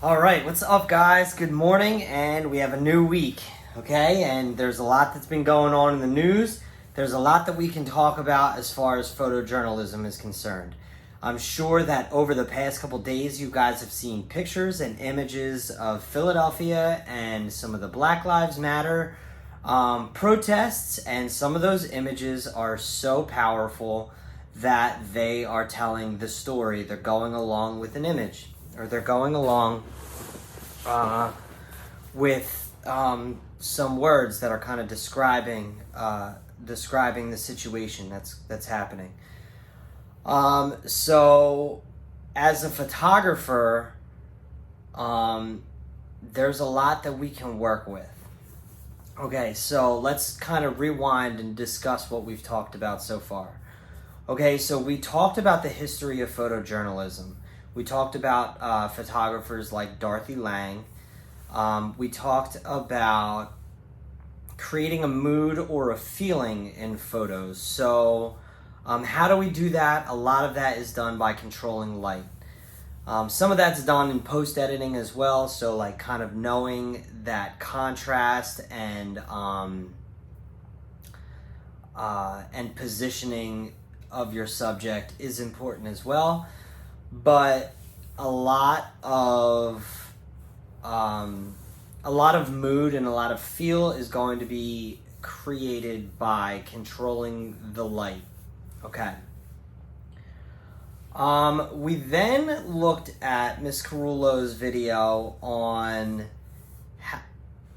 All right, what's up, guys? Good morning, and we have a new week, okay? And there's a lot that's been going on in the news. There's a lot that we can talk about as far as photojournalism is concerned. I'm sure that over the past couple days, you guys have seen pictures and images of Philadelphia and some of the Black Lives Matter protests, and some of those images are so powerful that they are telling the story. They're going along with an image, or they're going along with some words that are kind of describing the situation that's happening. So as a photographer, there's a lot that we can work with. Okay, so let's kind of rewind and discuss what we've talked about so far. Okay, so we talked about the history of photojournalism. We talked about photographers like Dorothy Lange. We talked about creating a mood or a feeling in photos. So how do we do that? A lot of that is done by controlling light. Some of that's done in post-editing as well, so like kind of knowing that contrast and positioning of your subject is important as well. But a lot of mood and a lot of feel is going to be created by controlling the light. Okay. We then looked at Miss Carullo's video on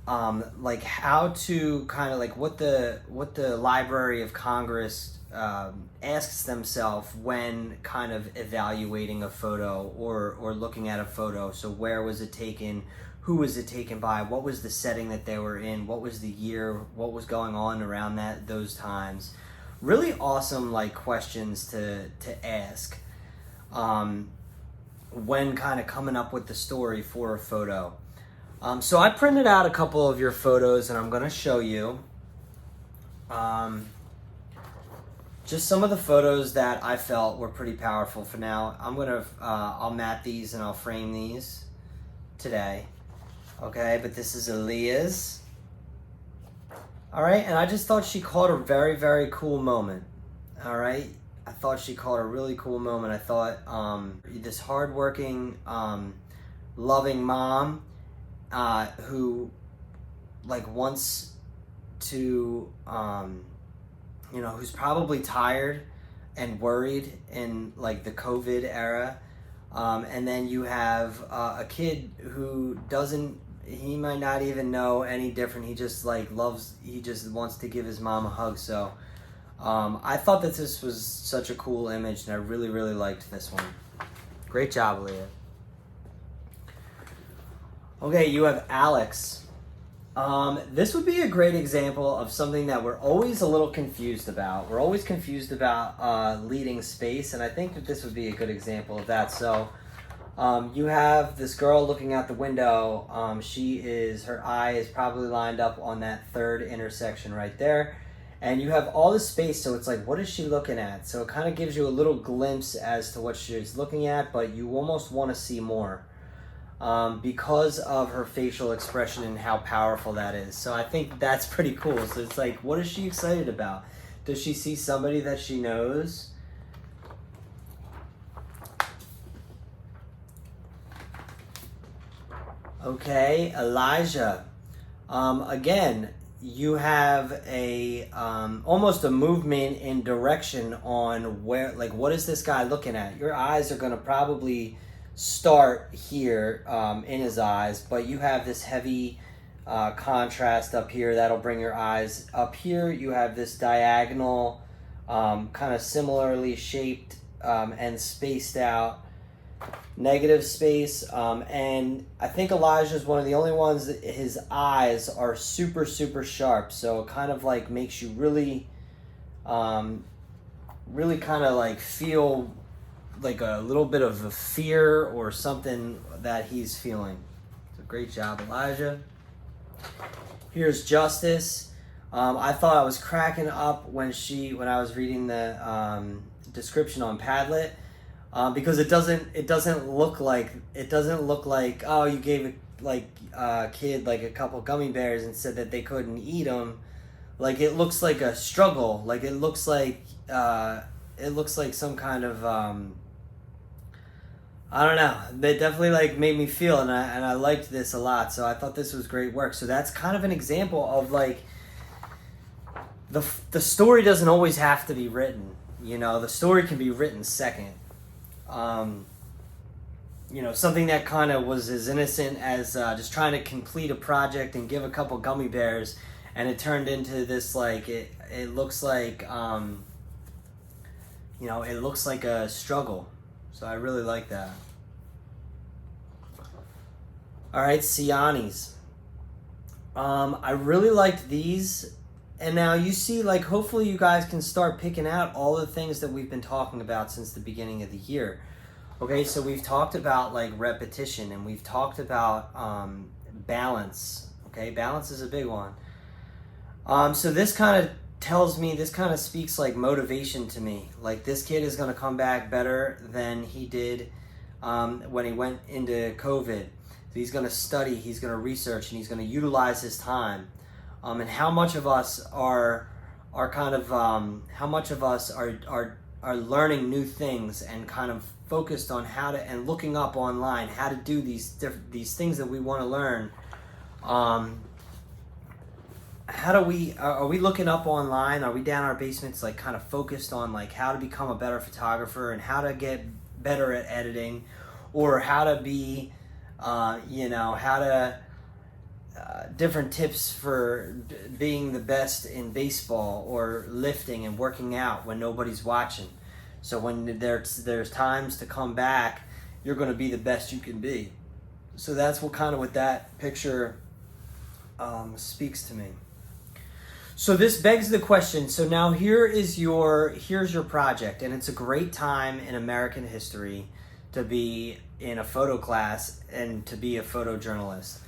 like how to kind of like what the Library of Congress asks themselves when kind of evaluating a photo or looking at a photo. So where was it taken? Who was it taken by? What was the setting that they were in? What was the year? What was going on around those times? Really awesome like questions to ask when kind of coming up with the story for a photo. So I printed out a couple of your photos and I'm going to show you just some of the photos that I felt were pretty powerful. For now, I'll mat these and I'll frame these today. Okay, but this is Aaliyah's. All right, and I just thought she caught a very, very cool moment. All right, I thought she caught a really cool moment. I thought this hardworking, loving mom who like wants to, who's probably tired and worried in like the COVID era. And then you have a kid who he might not even know any different. He just wants to give his mom a hug. So I thought that this was such a cool image, and I really, really liked this one. Great job, Leah. Okay, you have Alex. This would be a great example of something that we're always a little confused about. We're always confused about leading space, and I think that this would be a good example of that. So you have this girl looking out the window. Her eye is probably lined up on that third intersection right there. And you have all this space, so it's like, what is she looking at? So it kind of gives you a little glimpse as to what she's looking at, but you almost want to see more because of her facial expression and how powerful that is. So I think that's pretty cool. So it's like, what is she excited about? Does she see somebody that she knows? Okay, Elijah. Again, you have a almost a movement in direction on where, like, what is this guy looking at? Your eyes are going to probably start here in his eyes, but you have this heavy contrast up here that'll bring your eyes up here. You have this diagonal, kind of similarly shaped and spaced out negative space, and I think Elijah is one of the only ones that his eyes are super, super sharp, so it kind of like makes you really really kind of like feel like a little bit of a fear or something that he's feeling. So great job, Elijah. Here's Justice. I thought I was cracking up when I was reading the description on Padlet. because it doesn't look like, oh, you gave a kid like a couple gummy bears and said that they couldn't eat them. Like, it looks like a struggle. Like, it looks like some kind of I don't know. They definitely like made me feel, and I liked this a lot. So I thought this was great work. So that's kind of an example of like the story doesn't always have to be written. You know, the story can be written second. You know, something that kind of was as innocent as just trying to complete a project and give a couple gummy bears, and it turned into this like it looks like you know, it looks like a struggle. So I really like that. All right, Sianis. I really liked these. And now you see, like, hopefully you guys can start picking out all the things that we've been talking about since the beginning of the year. Okay, so we've talked about, like, repetition, and we've talked about balance. Okay, balance is a big one. So this kind of speaks like motivation to me. Like, this kid is going to come back better than he did when he went into COVID. So he's going to study, he's going to research, and he's going to utilize his time. And how much of us are learning new things and kind of focused on how to, and looking up online how to do these things that we want to learn. Are we looking up online? Are we down in our basements, like, kind of focused on like how to become a better photographer and how to get better at editing, or how to be different tips for being the best in baseball or lifting and working out when nobody's watching? So when there's times to come back, you're going to be the best you can be. So that's what that picture speaks to me. So this begs the question. So now here's your project, and it's a great time in American history to be in a photo class and to be a photojournalist.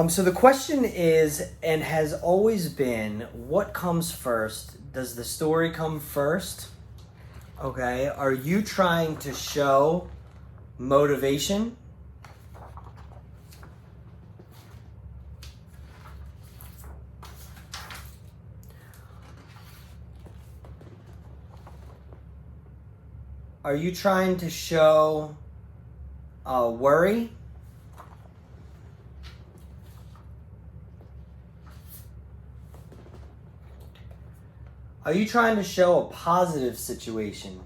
So the question is, and has always been, what comes first? Does the story come first? Okay, are you trying to show motivation? Are you trying to show worry? Are you trying to show a positive situation?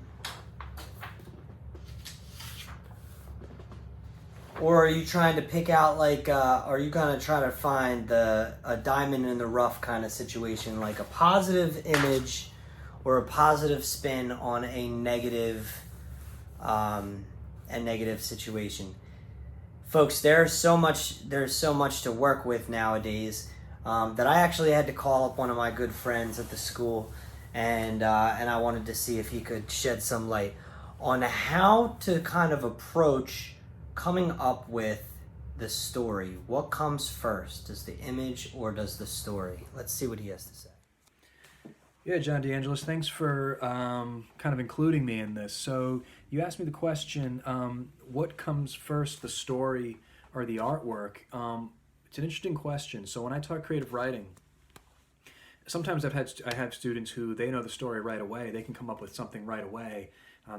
Or are you trying to pick out, like, are you going to try to find a diamond in the rough kind of situation, like a positive image or a positive spin on a negative situation? Folks, there's so much to work with nowadays that I actually had to call up one of my good friends at the school, and I wanted to see if he could shed some light on how to kind of approach coming up with the story. What comes first? Does the image or does the story? Let's see what he has to say. Yeah, John DeAngelis, thanks for kind of including me in this. So you asked me the question, what comes first, the story or the artwork? It's an interesting question. So when I talk creative writing, sometimes I have students who, they know the story right away. They can come up with something right away.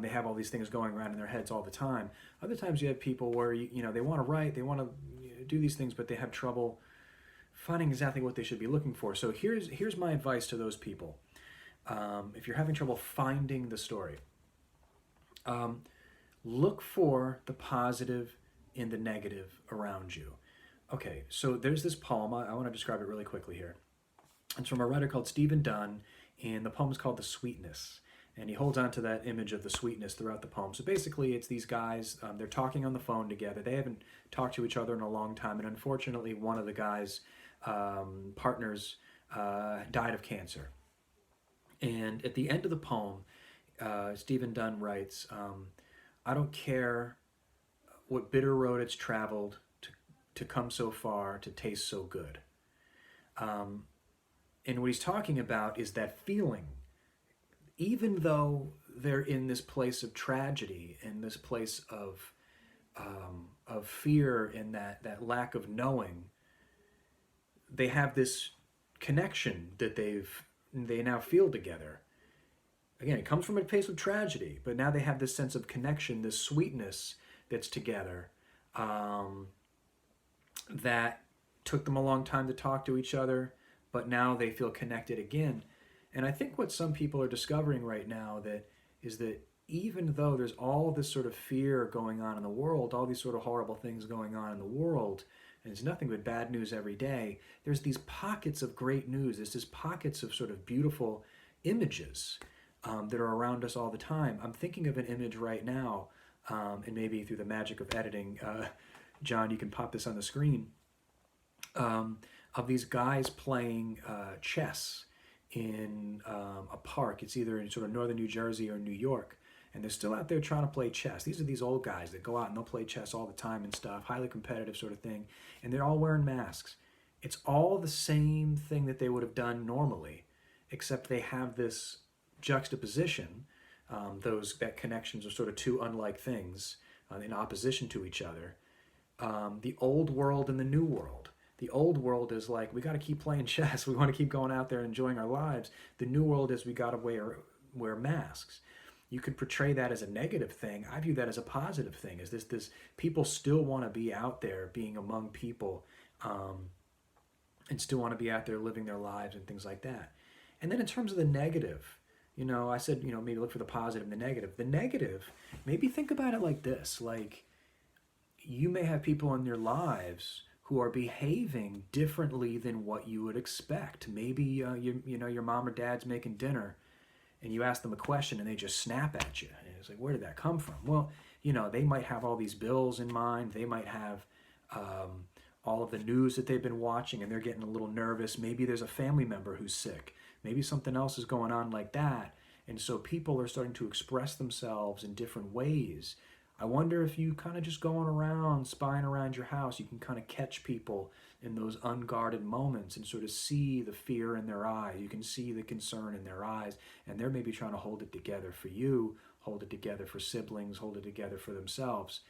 They have all these things going around in their heads all the time. Other times you have people where they want to write, they want to do these things, but they have trouble finding exactly what they should be looking for. So here's my advice to those people. If you're having trouble finding the story, look for the positive in the negative around you. Okay, so there's this poem. I want to describe it really quickly here. It's from a writer called Stephen Dunn, and the poem is called The Sweetness. And he holds on to that image of the sweetness throughout the poem. So basically, it's these guys, they're talking on the phone together. They haven't talked to each other in a long time, and unfortunately, one of the guys' partners died of cancer. And at the end of the poem, Stephen Dunn writes, I don't care what bitter road it's traveled to come so far, to taste so good. And what he's talking about is that feeling. Even though they're in this place of tragedy, in this place of fear, and that lack of knowing, they have this connection that they now feel together. Again, it comes from a place of tragedy, but now they have this sense of connection, this sweetness that's together, that took them a long time to talk to each other, but now they feel connected again. And I think what some people are discovering right now is that even though there's all this sort of fear going on in the world, all these sort of horrible things going on in the world, and it's nothing but bad news every day, there's these pockets of great news. There's these pockets of sort of beautiful images that are around us all the time. I'm thinking of an image right now, and maybe through the magic of editing, John, you can pop this on the screen, of these guys playing chess in a park. It's either in sort of northern New Jersey or New York, and they're still out there trying to play chess. These are these old guys that go out and they'll play chess all the time and stuff, highly competitive sort of thing, and they're all wearing masks. It's all the same thing that they would have done normally, except they have this juxtaposition. That connections are sort of two unlike things in opposition to each other. The old world and the new world. The old world is like, we got to keep playing chess. We want to keep going out there enjoying our lives. The new world is we got to wear masks. You could portray that as a negative thing. I view that as a positive thing. Is this people still want to be out there being among people, and still want to be out there living their lives and things like that. And then in terms of the negative, I said, maybe look for the positive and the negative. The negative, maybe think about it like this. Like, you may have people in your lives who are behaving differently than what you would expect. Maybe your mom or dad's making dinner, and you ask them a question and they just snap at you. And it's like, where did that come from? Well, they might have all these bills in mind. They might have all of the news that they've been watching, and they're getting a little nervous. Maybe there's a family member who's sick. Maybe something else is going on like that. And so people are starting to express themselves in different ways. I wonder if you kind of just going around, spying around your house, you can kind of catch people in those unguarded moments and sort of see the fear in their eyes. You can see the concern in their eyes, and they're maybe trying to hold it together for you, hold it together for siblings, hold it together for themselves.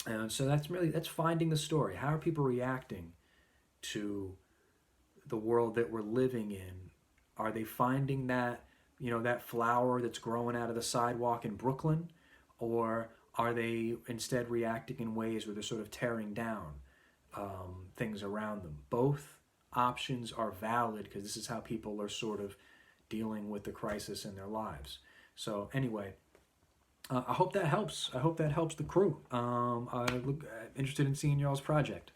And so that's finding the story. How are people reacting to the world that we're living in? Are they finding that, that flower that's growing out of the sidewalk in Brooklyn? Or are they instead reacting in ways where they're sort of tearing down things around them? Both options are valid, because this is how people are sort of dealing with the crisis in their lives. So anyway, I hope that helps. I hope that helps the crew. I'm interested in seeing y'all's project.